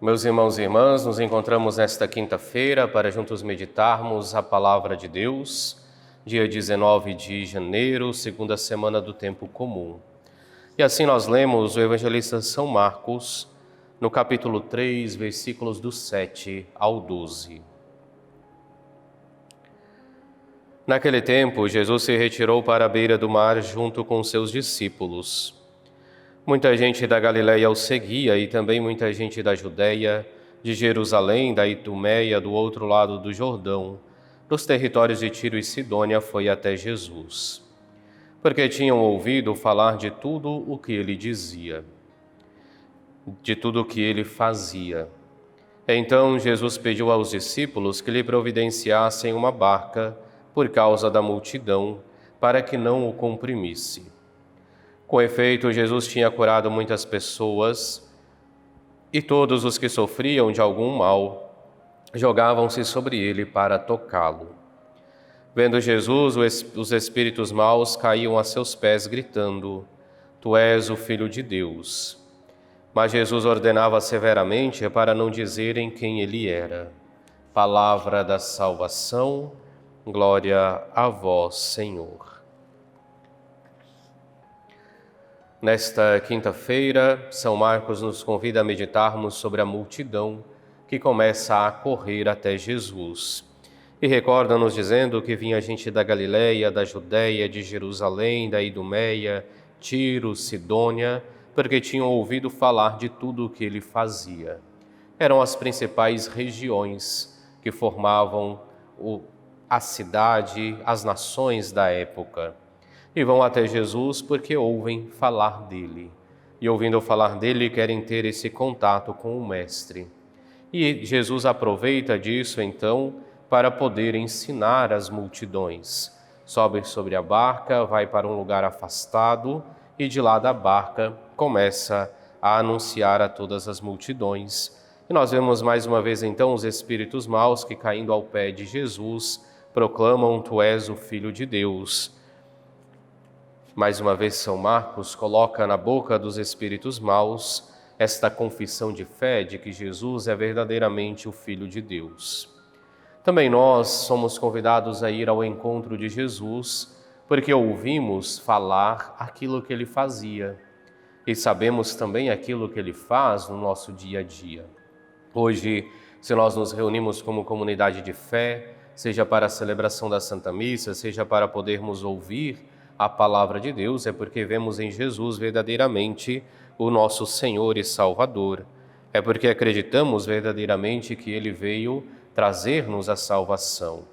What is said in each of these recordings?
Meus irmãos e irmãs, nos encontramos nesta quinta-feira para juntos meditarmos a Palavra de Deus, dia 19 de janeiro, segunda semana do Tempo Comum. E assim nós lemos o evangelista São Marcos, no capítulo 3, versículos do 7 ao 12. Naquele tempo, Jesus se retirou para a beira do mar junto com seus discípulos. Muita gente da Galiléia o seguia e também muita gente da Judéia, de Jerusalém, da Idumeia, do outro lado do Jordão, dos territórios de Tiro e Sidônia, foi até Jesus, porque tinham ouvido falar de tudo o que ele dizia, de tudo o que ele fazia. Então Jesus pediu aos discípulos que lhe providenciassem uma barca por causa da multidão, para que não o comprimisse. Com efeito, Jesus tinha curado muitas pessoas e todos os que sofriam de algum mal jogavam-se sobre ele para tocá-lo. Vendo Jesus, os espíritos maus caíam a seus pés, gritando: Tu és o Filho de Deus. Mas Jesus ordenava severamente para não dizerem quem ele era. Palavra da salvação, glória a vós, Senhor. Nesta quinta-feira, São Marcos nos convida a meditarmos sobre a multidão que começa a correr até Jesus. E recorda-nos dizendo que vinha gente da Galiléia, da Judéia, de Jerusalém, da Idumeia, Tiro, Sidônia, porque tinham ouvido falar de tudo o que ele fazia. Eram as principais regiões que formavam a cidade, as nações da época. E vão até Jesus porque ouvem falar dele. E ouvindo falar dele, querem ter esse contato com o Mestre. E Jesus aproveita disso, então, para poder ensinar as multidões. Sobe sobre a barca, vai para um lugar afastado e de lá da barca começa a anunciar a todas as multidões. E nós vemos mais uma vez, então, os espíritos maus que, caindo ao pé de Jesus, proclamam: Tu és o Filho de Deus. Mais uma vez, São Marcos coloca na boca dos espíritos maus esta confissão de fé de que Jesus é verdadeiramente o Filho de Deus. Também nós somos convidados a ir ao encontro de Jesus, porque ouvimos falar aquilo que ele fazia e sabemos também aquilo que ele faz no nosso dia a dia. Hoje, se nós nos reunimos como comunidade de fé, seja para a celebração da Santa Missa, seja para podermos ouvir a palavra de Deus, é porque vemos em Jesus verdadeiramente o nosso Senhor e Salvador. É porque acreditamos verdadeiramente que ele veio trazer-nos a salvação.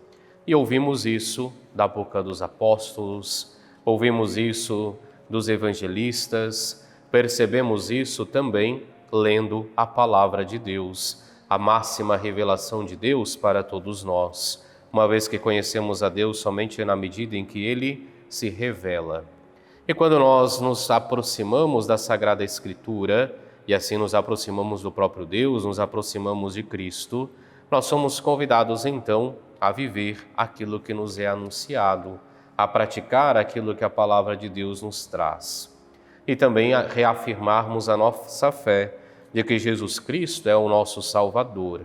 E ouvimos isso da boca dos apóstolos, ouvimos isso dos evangelistas, percebemos isso também lendo a palavra de Deus, a máxima revelação de Deus para todos nós, uma vez que conhecemos a Deus somente na medida em que ele se revela. E quando nós nos aproximamos da Sagrada Escritura, e assim nos aproximamos do próprio Deus, nos aproximamos de Cristo, nós somos convidados então a viver aquilo que nos é anunciado, a praticar aquilo que a palavra de Deus nos traz. E também a reafirmarmos a nossa fé de que Jesus Cristo é o nosso Salvador.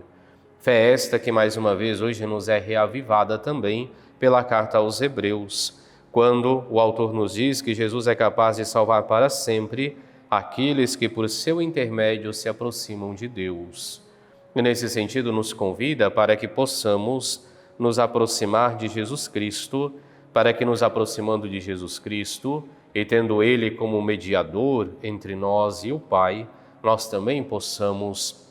Fé esta que mais uma vez hoje nos é reavivada também pela carta aos Hebreus, quando o autor nos diz que Jesus é capaz de salvar para sempre aqueles que por seu intermédio se aproximam de Deus. E nesse sentido nos convida para que possamos nos aproximar de Jesus Cristo, para que nos aproximando de Jesus Cristo e tendo Ele como mediador entre nós e o Pai, nós também possamos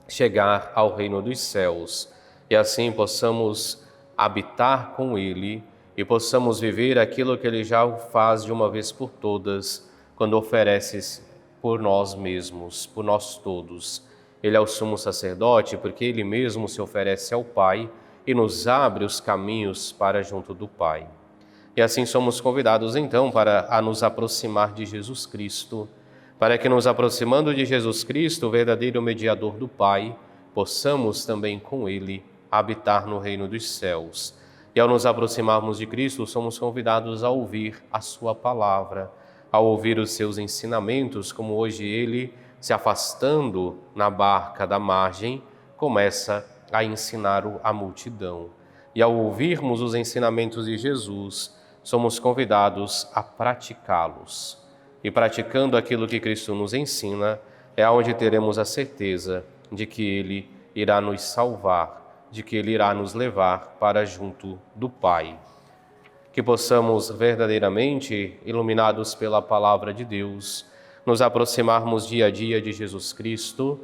chegar ao reino dos céus e assim possamos habitar com Ele e possamos viver aquilo que Ele já faz de uma vez por todas, quando oferece por nós mesmos, por nós todos. Ele é o sumo sacerdote porque Ele mesmo se oferece ao Pai e nos abre os caminhos para junto do Pai. E assim somos convidados então para nos aproximar de Jesus Cristo, para que nos aproximando de Jesus Cristo, o verdadeiro mediador do Pai, possamos também com Ele habitar no reino dos céus. E ao nos aproximarmos de Cristo, somos convidados a ouvir a sua palavra, a ouvir os seus ensinamentos, como hoje Ele se afastando na barca da margem, começa a ensinar a multidão. E ao ouvirmos os ensinamentos de Jesus, somos convidados a praticá-los. E praticando aquilo que Cristo nos ensina, é onde teremos a certeza de que Ele irá nos salvar, de que Ele irá nos levar para junto do Pai. Que possamos verdadeiramente, iluminados pela Palavra de Deus, nos aproximarmos dia a dia de Jesus Cristo,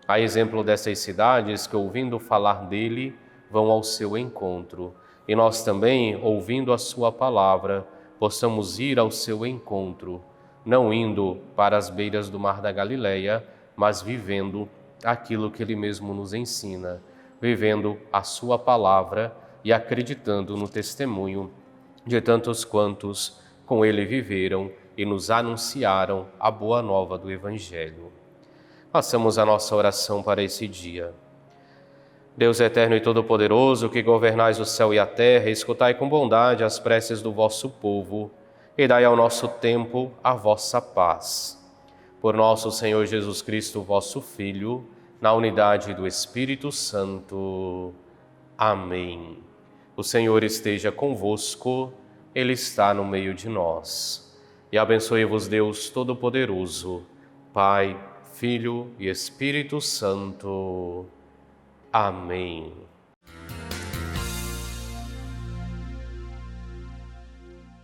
a exemplo dessas cidades que, ouvindo falar dele, vão ao seu encontro. E nós também, ouvindo a sua palavra, possamos ir ao seu encontro, não indo para as beiras do mar da Galileia, mas vivendo aquilo que ele mesmo nos ensina, vivendo a sua palavra e acreditando no testemunho de tantos quantos com ele viveram e nos anunciaram a boa nova do Evangelho. Façamos a nossa oração para esse dia. Deus eterno e todo-poderoso, que governais o céu e a terra, escutai com bondade as preces do vosso povo e dai ao nosso tempo a vossa paz. Por nosso Senhor Jesus Cristo, vosso Filho, na unidade do Espírito Santo. Amém. O Senhor esteja convosco, Ele está no meio de nós. E abençoe-vos Deus Todo-Poderoso, Pai, Filho e Espírito Santo. Amém.